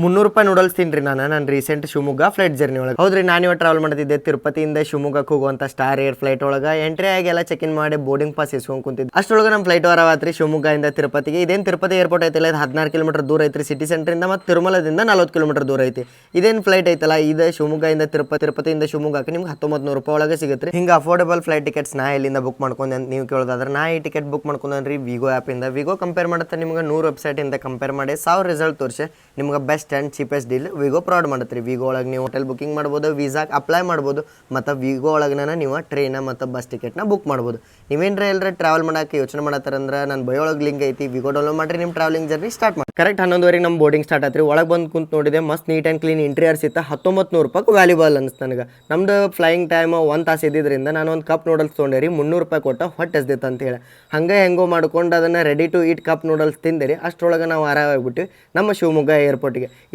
300 ರೂಪಾಯಿ ನೂಡಲ್ಸ್ ತಿನ್ರಿ ನಾನು ರೀಸೆಂಟ್ ಶಿವಮೊಗ್ಗ ಫ್ಲೈಟ್ ಜರ್ನಿ ಒಳಗೆ. ಹೌದ್ರಿ, ನಾನು ಇವತ್ತು ಟ್ರಾವೆಲ್ ಮಾಡ್ತಿದ್ದೆ ತಿರುಪತಿಯಿಂದ ಶಿವಮೊಗ್ಗಕ್ಕೆ ಹೋಗುವಂತ ಸ್ಟಾರ್ ಏರ್ ಫ್ಲೈಟ್ ಒಳಗೆ. ಎಂಟ್ರಿ ಆಗಿ ಎಲ್ಲ ಚೆಕ್ ಇನ್ ಮಾಡಿ ಬೋರ್ಡಿಂಗ್ ಪಾಸ್ ಇಸ್ಕೊಂಡು ಕುಂತಿದ್ದೆ. ಅಷ್ಟೊಳಗೆ ನಮ್ಮ ಫ್ಲೈಟ್ ಹೊರವಾತ್ರಿ ಶಿವಮೊಗ್ಗದಿಂದ ತಿರುಪತಿಗೆ. ಇದೇನು ತಿರುಪತಿ ಏರ್ಪೋರ್ಟ್ ಐತಿಲ್ಲ, ಇದು 16 ಕಿಲೋಮೀಟರ್ ದೂರ ಐತ್ರಿ ಸಿಟಿ ಸೆಂಟ್ರಿಂದ. ಮತ್ತು ತಿರುಮಲದಿಂದ 40 ಕಿಲೋಮೀಟರ್ ದೂರ ಐತಿ. ಇದೇನು ಫ್ಲೈಟ್ ಐತಲ್ಲ, ಇದು ಶಿವಮೊಗ್ಗದಿಂದ ತಿರುಪತಿಯಿಂದ ಶಿವಮೊಗ್ಗಕ್ಕೆ ನಿಮ್ಗೆ 1900 ರೂಪಾಯಿ ಒಳಗೆ ಸಿಗುತ್ತೆ. ಹಿಂಗೆ ಅಫೋರ್ಡಬಲ್ ಫ್ಲೈಟ್ ಟಿಕೆಟ್ಸ್ ನಾ ಎಲ್ಲಿಂದ ಬುಕ್ ಮಾಡ್ಕೊಂಡೆ ಅಂತ ನೀವು ಕೇಳೋದಾದ್ರೆ, ನಾ ಈ ಟಿಕೆಟ್ ಬುಕ್ ಮಾಡ್ಕೊಂಡ್ರಿ ವಿಗೋ ಆ್ಯಪಿಂದ. ವಿಗೋ ಕಂಪೇರ್ ಮಾಡುತ್ತೆ ನಿಮ್ಗೆ 100 ವೆಬ್ಸೈಟಿಂದ ಕಂಪೇರ್ ಮಾಡಿ 1000 ರಿಸಲ್ಟ್ ತೋರಿಸಿ ನಿಮ್ಗೆ best and cheapest deal Wego provide ಮಾಡುತ್ತೆ ರೀ. ವಿಗೋ ಒಳಗೆ ನೀವು ಹೋಟೆಲ್ ಬುಕಿಂಗ್ ಮಾಡ್ಬೋದು, ವೀಸಾಗೆ ಅಪ್ಲೈ ಮಾಡ್ಬೋದು, ಮತ್ತು ವಿಗೋ ಒಳಗೆ ನೀವು ಟ್ರೈನ ಮತ್ತು ಬಸ್ ಟಿಕೆಟ್ನ ಬುಕ್ ಮಾಡ್ಬೋದು. ನೀವೇನ್ರ ಎಲ್ಲರ ಟ್ರಾವೆಲ್ ಮಾಡೋಕ್ಕೆ ಯೋಚನೆ ಮಾಡತ್ತಾರಂದ್ರೆ ನನ್ನ ಬೈ ಒಳಗೆ ಲಿಂಕ್ ಐತಿ, ವಿಗೋ ಡೌನ್ಲೋಡ್ ಮಾಡಿರಿ, ನಿಮ್ಮ ಟ್ರಾವೆಲಿಂಗ್ ಜರ್ನಿ ಸ್ಟಾರ್ಟ್ ಮಾಡಿ. ಕರೆಕ್ಟ್ 11:00 ನಮ್ಮ ಬೋರ್ಡಿಂಗ್ ಸ್ಟಾರ್ಟ್ ಆಯ್ತು ರೀ. ಒಳಗೆ ಬಂದು ಕುಂತು ನೋಡಿದೆ, ಮಸ್ತ್ ನೀಟ್ ಆ್ಯಂಡ್ ಕ್ಲೀನ್ ಇಂಟೀರಿಯರ್ಸ್ ಇತ್ತು. 1900 ರೂಪಾಯಿ ವ್ಯಾಲ್ಯೂಬಲ್ ಅನಿಸ್ತು ನನಗೆ. ನಮ್ದು ಫ್ಲೈಯಿಂಗ್ ಟೈಮ್ 1 ತಾಸು ಇದ್ದಿದ್ದರಿಂದ ನಾನು ಒಂದು ಕಪ್ ನೂಡಲ್ಸ್ ತೊಗೊಂಡೆ ರೀ. 300 ರೂಪಾಯಿ ಕೊಟ್ಟು ಹೊಟ್ಟೆ ಎಸ್ದಿತ್ತು ಅಂತೇಳಿ ಹಂಗೆ ಹೆಂಗೋ ಮಾಡ್ಕೊಂಡು ಅದನ್ನು ready to eat cup noodles ತಿಂದಿರಿ. ಅಷ್ಟರೊಳಗೆ ನಾವು ಆರಾಮಾಗ್ಬಿಟ್ಟು ನಮ್ಮ ಶಿವಮೊಗ್ಗ ಏರ್ಪೋರ್ಟಿಗೆ.